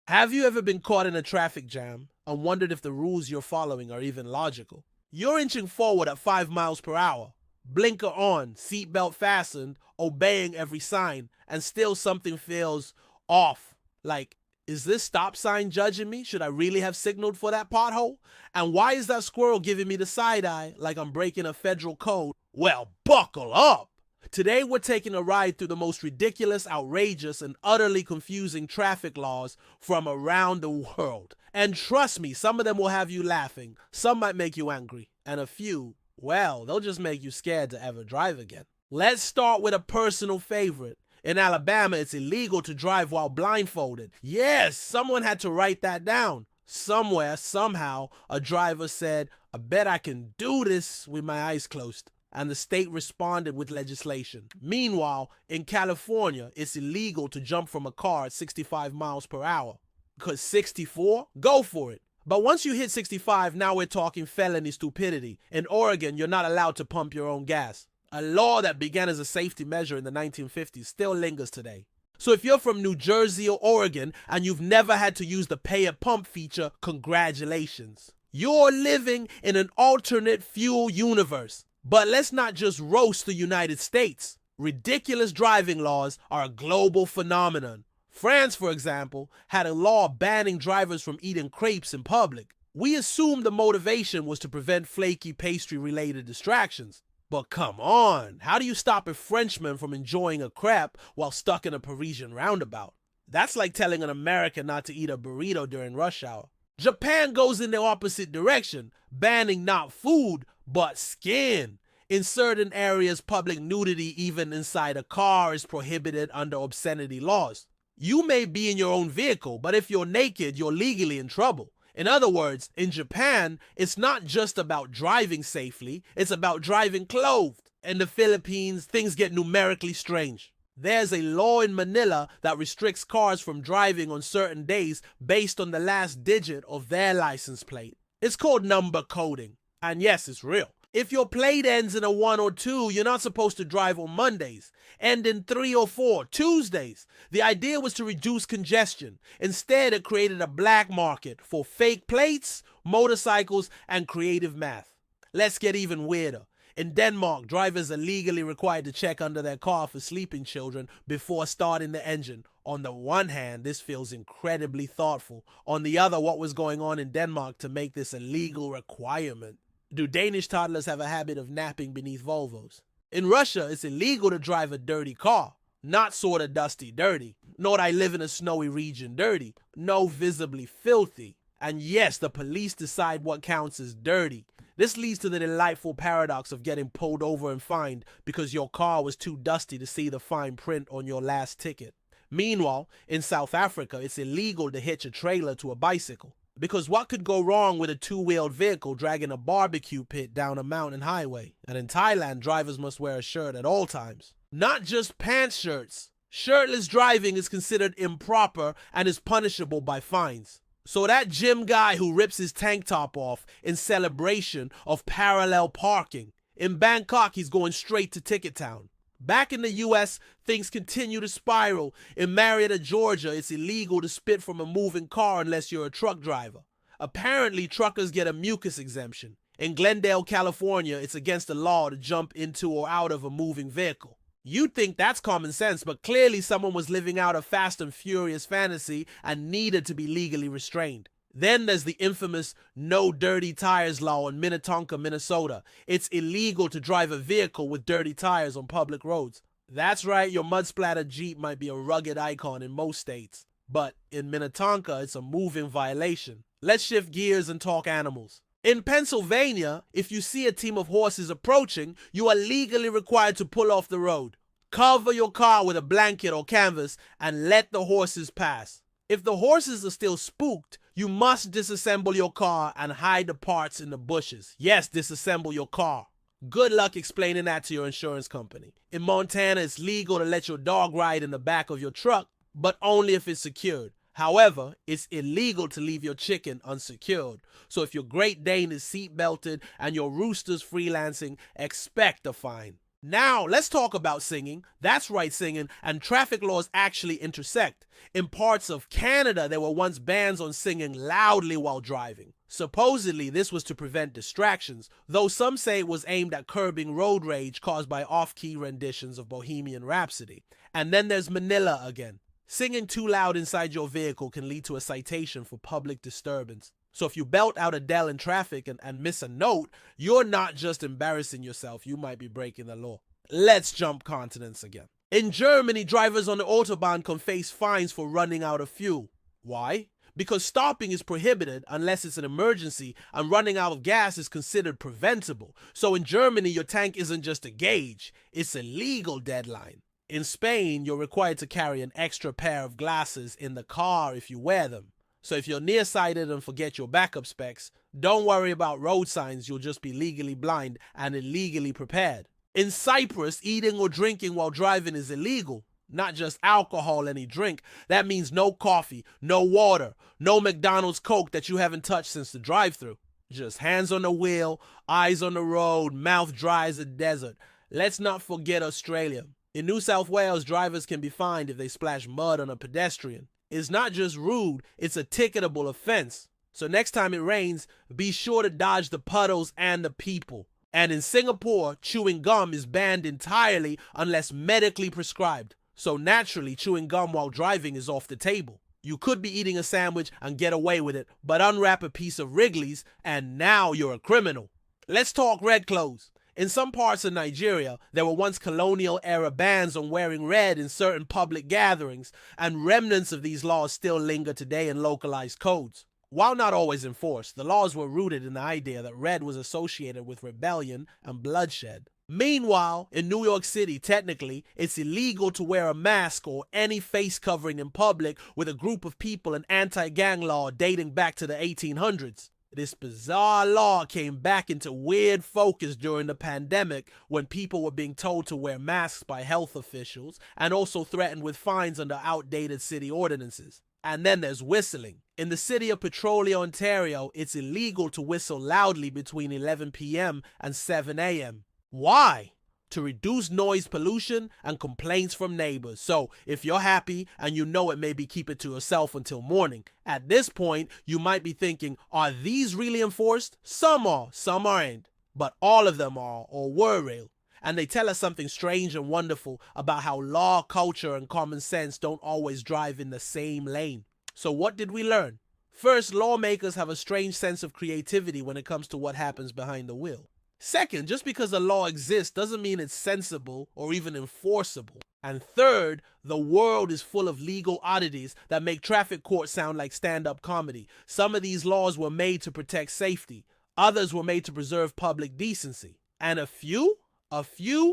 Have you ever been caught in a traffic jam and wondered if the rules you're following are even logical? You're inching forward at 5 miles per hour, blinker on, seatbelt fastened, obeying every sign, and still something feels off. Like, is this stop sign judging me? Should I really have signaled for that pothole? And why is that squirrel giving me the side eye like I'm breaking a federal code? Well, buckle up! Today we're taking a ride through the most ridiculous, outrageous, and utterly confusing traffic laws from around the world. And trust me, some of them will have you laughing, some might make you angry, and a few, well, they'll just make you scared to ever drive again. Let's start with a personal favorite. In Alabama, it's illegal to drive while blindfolded. Yes, someone had to write that down. Somewhere, somehow, a driver said, "I bet I can do this with my eyes closed." And the state responded with legislation. Meanwhile, in California, it's illegal to jump from a car at 65 miles per hour. Because 64? Go for it. But once you hit 65, now we're talking felony stupidity. In Oregon, you're not allowed to pump your own gas. A law that began as a safety measure in the 1950s still lingers today. So if you're from New Jersey or Oregon and you've never had to use the pay-at-pump feature, congratulations. You're living in an alternate fuel universe. But let's not just roast the United States. Ridiculous driving laws are a global phenomenon. France, for example, had a law banning drivers from eating crêpes in public. We assumed the motivation was to prevent flaky pastry-related distractions. But come on, how do you stop a Frenchman from enjoying a crêpe while stuck in a Parisian roundabout? That's like telling an American not to eat a burrito during rush hour. Japan goes in the opposite direction, banning not food, but skin. In certain areas, public nudity even inside a car is prohibited under obscenity laws. You may be in your own vehicle, but if you're naked, you're legally in trouble. In other words, in Japan, it's not just about driving safely, it's about driving clothed. In the Philippines, things get numerically strange. There's a law in Manila that restricts cars from driving on certain days based on the last digit of their license plate. It's called number coding. And yes, it's real. If your plate ends in a 1 or 2, you're not supposed to drive on Mondays. End in 3 or 4, Tuesdays. The idea was to reduce congestion. Instead, it created a black market for fake plates, motorcycles, and creative math. Let's get even weirder. In Denmark, drivers are legally required to check under their car for sleeping children before starting the engine. On the one hand, this feels incredibly thoughtful. On the other, what was going on in Denmark to make this a legal requirement? Do Danish toddlers have a habit of napping beneath Volvos? In Russia, it's illegal to drive a dirty car. Not sort of dusty dirty. Not I live in a snowy region dirty. No, visibly filthy. And yes, the police decide what counts as dirty. This leads to the delightful paradox of getting pulled over and fined because your car was too dusty to see the fine print on your last ticket. Meanwhile, in South Africa, it's illegal to hitch a trailer to a bicycle. Because what could go wrong with a two-wheeled vehicle dragging a barbecue pit down a mountain highway? And in Thailand, drivers must wear a shirt at all times. Not just pants shirts. Shirtless driving is considered improper and is punishable by fines. So that gym guy who rips his tank top off in celebration of parallel parking. In Bangkok, he's going straight to Ticket Town. Back in the U.S., things continue to spiral. In Marietta, Georgia, it's illegal to spit from a moving car unless you're a truck driver. Apparently, truckers get a mucus exemption. In Glendale, California, it's against the law to jump into or out of a moving vehicle. You'd think that's common sense, but clearly someone was living out a Fast and Furious fantasy and needed to be legally restrained. Then there's the infamous no dirty tires law in Minnetonka, Minnesota. It's illegal to drive a vehicle with dirty tires on public roads. That's right, your mud-splattered Jeep might be a rugged icon in most states. But in Minnetonka, it's a moving violation. Let's shift gears and talk animals. In Pennsylvania, if you see a team of horses approaching, you are legally required to pull off the road. Cover your car with a blanket or canvas and let the horses pass. If the horses are still spooked, you must disassemble your car and hide the parts in the bushes. Yes, disassemble your car. Good luck explaining that to your insurance company. In Montana, it's legal to let your dog ride in the back of your truck, but only if it's secured. However, it's illegal to leave your chicken unsecured. So if your Great Dane is seat belted and your rooster's freelancing, expect a fine. Now, let's talk about singing. That's right, singing, and traffic laws actually intersect. In parts of Canada, there were once bans on singing loudly while driving. Supposedly, this was to prevent distractions, though some say it was aimed at curbing road rage caused by off-key renditions of Bohemian Rhapsody. And then there's Manila again. Singing too loud inside your vehicle can lead to a citation for public disturbance. So if you belt out Adele in traffic and miss a note, you're not just embarrassing yourself, you might be breaking the law. Let's jump continents again. In Germany, drivers on the Autobahn can face fines for running out of fuel. Why? Because stopping is prohibited unless it's an emergency, and running out of gas is considered preventable. So in Germany, your tank isn't just a gauge, it's a legal deadline. In Spain, you're required to carry an extra pair of glasses in the car if you wear them. So if you're nearsighted and forget your backup specs, don't worry about road signs, you'll just be legally blind and illegally prepared. In Cyprus, eating or drinking while driving is illegal. Not just alcohol, any drink. That means no coffee, no water, no McDonald's Coke that you haven't touched since the drive-thru. Just hands on the wheel, eyes on the road, mouth dry as a desert. Let's not forget Australia. In New South Wales, drivers can be fined if they splash mud on a pedestrian. It's not just rude, it's a ticketable offense. So next time it rains, be sure to dodge the puddles and the people. And in Singapore, chewing gum is banned entirely unless medically prescribed. So naturally, chewing gum while driving is off the table. You could be eating a sandwich and get away with it, but unwrap a piece of Wrigley's and now you're a criminal. Let's talk red clothes. In some parts of Nigeria, there were once colonial-era bans on wearing red in certain public gatherings, and remnants of these laws still linger today in localized codes. While not always enforced, the laws were rooted in the idea that red was associated with rebellion and bloodshed. Meanwhile, in New York City, technically, it's illegal to wear a mask or any face covering in public with a group of people, an anti-gang law dating back to the 1800s. This bizarre law came back into weird focus during the pandemic when people were being told to wear masks by health officials and also threatened with fines under outdated city ordinances. And then there's whistling. In the city of Petrolia, Ontario, it's illegal to whistle loudly between 11 p.m. and 7 a.m. Why? To reduce noise pollution and complaints from neighbors. So if you're happy and you know it, maybe keep it to yourself until morning. At this point, you might be thinking, are these really enforced? Some are, some aren't. But all of them are or were real. And they tell us something strange and wonderful about how law, culture, and common sense don't always drive in the same lane. So what did we learn? First, lawmakers have a strange sense of creativity when it comes to what happens behind the wheel. Second, just because a law exists doesn't mean it's sensible or even enforceable. And third, the world is full of legal oddities that make traffic court sound like stand-up comedy. Some of these laws were made to protect safety. Others were made to preserve public decency. And a few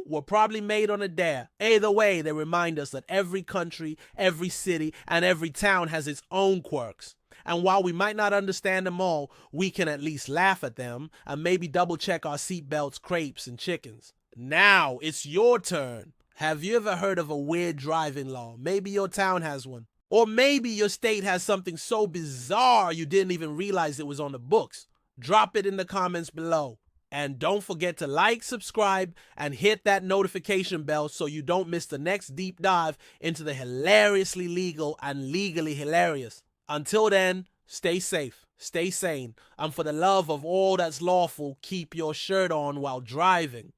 were probably made on a dare. Either way, they remind us that every country, every city, and every town has its own quirks. And while we might not understand them all, we can at least laugh at them and maybe double check our seatbelts, crêpes, and chickens. Now, it's your turn. Have you ever heard of a weird driving law? Maybe your town has one. Or maybe your state has something so bizarre you didn't even realize it was on the books. Drop it in the comments below. And don't forget to like, subscribe, and hit that notification bell so you don't miss the next deep dive into the hilariously legal and legally hilarious. Until then, stay safe, stay sane, and for the love of all that's lawful, keep your shirt on while driving.